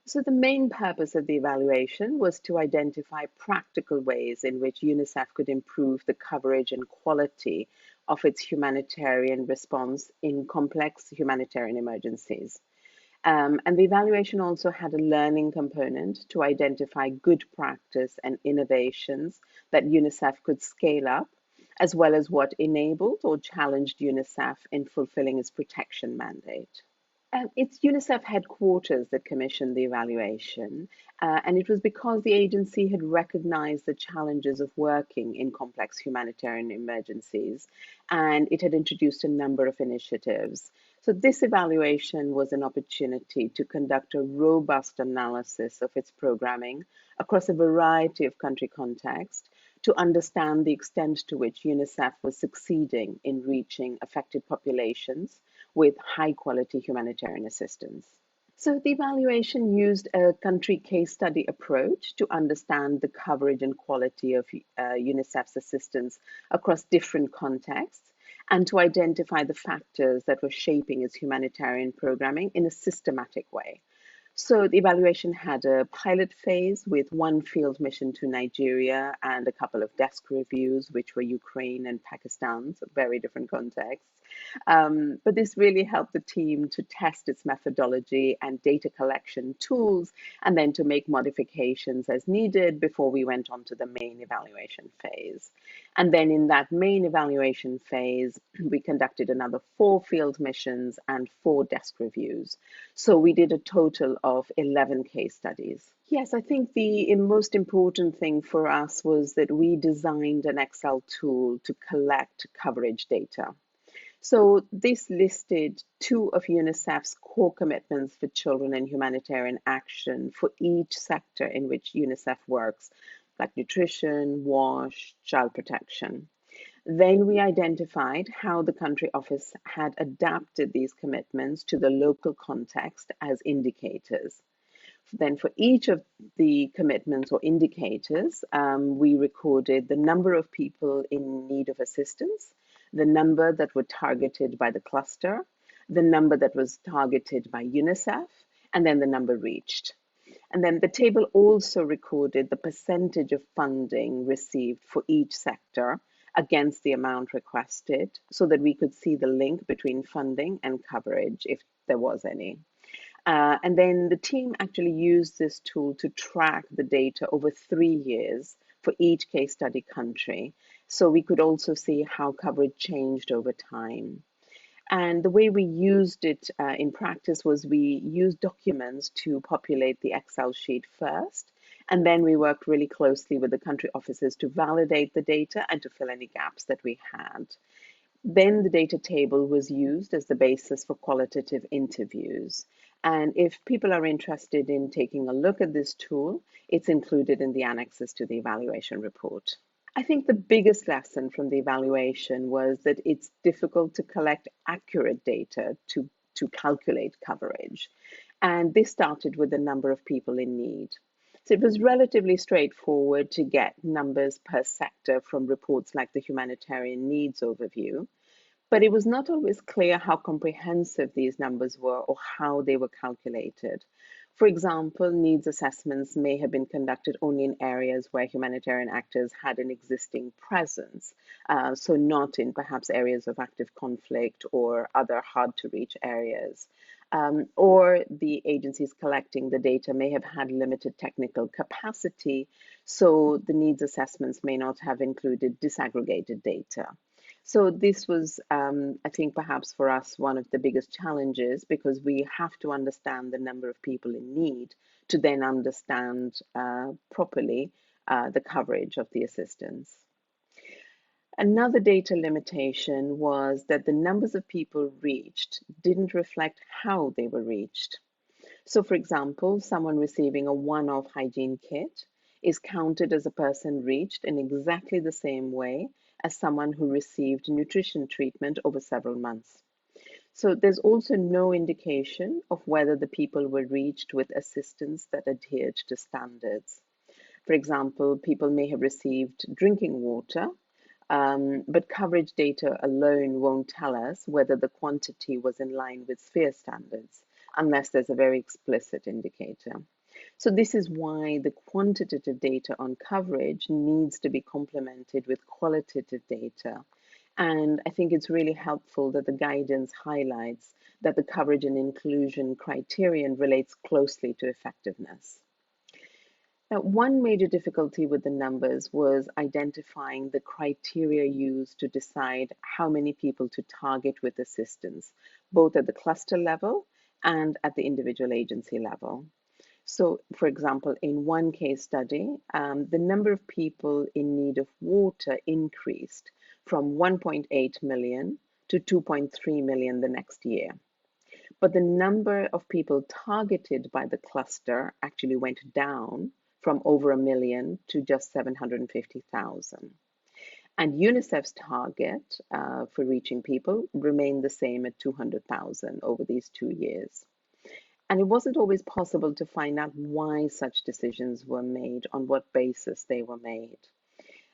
So the main purpose of the evaluation was to identify practical ways in which UNICEF could improve the coverage and quality of its humanitarian response in complex humanitarian emergencies. And the evaluation also had a learning component to identify good practice and innovations that UNICEF could scale up, as well as what enabled or challenged UNICEF in fulfilling its protection mandate. It's UNICEF headquarters that commissioned the evaluation, and it was because the agency had recognized the challenges of working in complex humanitarian emergencies, and it had introduced a number of initiatives. So, this evaluation was an opportunity to conduct a robust analysis of its programming across a variety of country contexts to understand the extent to which UNICEF was succeeding in reaching affected populations with high quality humanitarian assistance. So, the evaluation used a country case study approach to understand the coverage and quality of UNICEF's assistance across different contexts and to identify the factors that were shaping its humanitarian programming in a systematic way. So the evaluation had a pilot phase with one field mission to Nigeria and a couple of desk reviews, which were Ukraine and Pakistan, so very different contexts. But this really helped the team to test its methodology and data collection tools, and then to make modifications as needed before we went on to the main evaluation phase. And then in that main evaluation phase, we conducted another 4 field missions and 4 desk reviews. So we did a total of 11 case studies. Yes, I think the most important thing for us was that we designed an Excel tool to collect coverage data. So this listed 2 of UNICEF's core commitments for children and humanitarian action for each sector in which UNICEF works, like nutrition, WASH, child protection. Then we identified how the country office had adapted these commitments to the local context as indicators. Then, for each of the commitments or indicators, we recorded the number of people in need of assistance, the number that were targeted by the cluster, the number that was targeted by UNICEF, and then the number reached. And then the table also recorded the percentage of funding received for each sector against the amount requested so that we could see the link between funding and coverage if there was any. And then the team actually used this tool to track the data over 3 years for each case study country. So we could also see how coverage changed over time. And the way we used it in practice was we used documents to populate the Excel sheet first. And then we worked really closely with the country offices to validate the data and to fill any gaps that we had. Then the data table was used as the basis for qualitative interviews. And if people are interested in taking a look at this tool, it's included in the annexes to the evaluation report. I think the biggest lesson from the evaluation was that it's difficult to collect accurate data to calculate coverage. And this started with the number of people in need. So it was relatively straightforward to get numbers per sector from reports like the Humanitarian Needs Overview, but it was not always clear how comprehensive these numbers were or how they were calculated. For example, needs assessments may have been conducted only in areas where humanitarian actors had an existing presence, so not in perhaps areas of active conflict or other hard to reach areas. Or the agencies collecting the data may have had limited technical capacity, so the needs assessments may not have included disaggregated data. So this was, I think, perhaps for us, one of the biggest challenges because we have to understand the number of people in need to then understand properly the coverage of the assistance. Another data limitation was that the numbers of people reached didn't reflect how they were reached. So, for example, someone receiving a one-off hygiene kit is counted as a person reached in exactly the same way as someone who received nutrition treatment over several months. So there's also no indication of whether the people were reached with assistance that adhered to standards. For example, people may have received drinking water, but coverage data alone won't tell us whether the quantity was in line with sphere standards, unless there's a very explicit indicator. So this is why the quantitative data on coverage needs to be complemented with qualitative data. And I think it's really helpful that the guidance highlights that the coverage and inclusion criterion relates closely to effectiveness. Now, one major difficulty with the numbers was identifying the criteria used to decide how many people to target with assistance, both at the cluster level and at the individual agency level. So, for example, in one case study, the number of people in need of water increased from 1.8 million to 2.3 million the next year. But the number of people targeted by the cluster actually went down from over a million to just 750,000. And UNICEF's target for reaching people remained the same at 200,000 over these 2 years. And it wasn't always possible to find out why such decisions were made, on what basis they were made.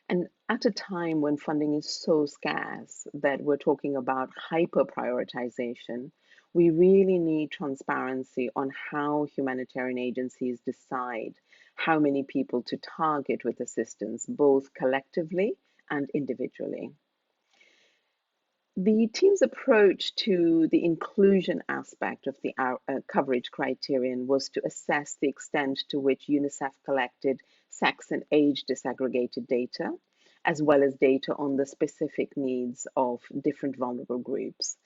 And at a time when funding is so scarce that we're talking about hyper prioritization, we really need transparency on how humanitarian agencies decide how many people to target with assistance, both collectively and individually. The team's approach to the inclusion aspect of the coverage criterion was to assess the extent to which UNICEF collected sex and age disaggregated data, as well as data on the specific needs of different vulnerable groups.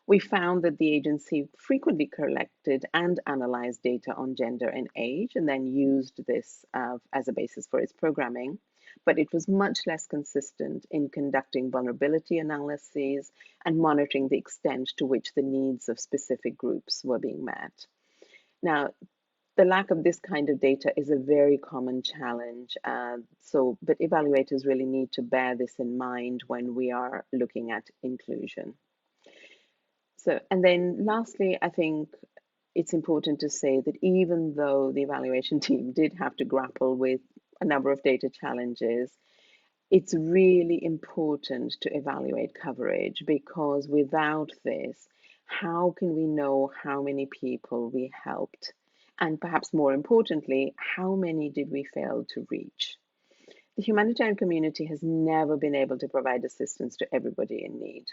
We found that the agency frequently collected and analyzed data on gender and age, and then used this as a basis for its programming. But it was much less consistent in conducting vulnerability analyses and monitoring the extent to which the needs of specific groups were being met. Now, the lack of this kind of data is a very common challenge. But evaluators really need to bear this in mind when we are looking at inclusion. So, and then lastly, I think it's important to say that even though the evaluation team did have to grapple with a number of data challenges, it's really important to evaluate coverage, because without this, how can we know how many people we helped? And perhaps more importantly, how many did we fail to reach? The humanitarian community has never been able to provide assistance to everybody in need,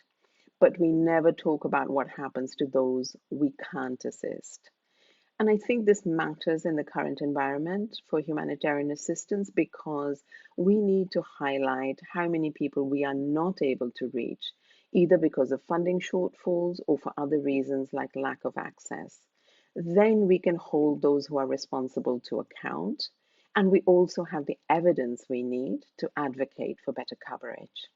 but we never talk about what happens to those we can't assist. And I think this matters in the current environment for humanitarian assistance, because we need to highlight how many people we are not able to reach, either because of funding shortfalls or for other reasons like lack of access. Then we can hold those who are responsible to account. And we also have the evidence we need to advocate for better coverage.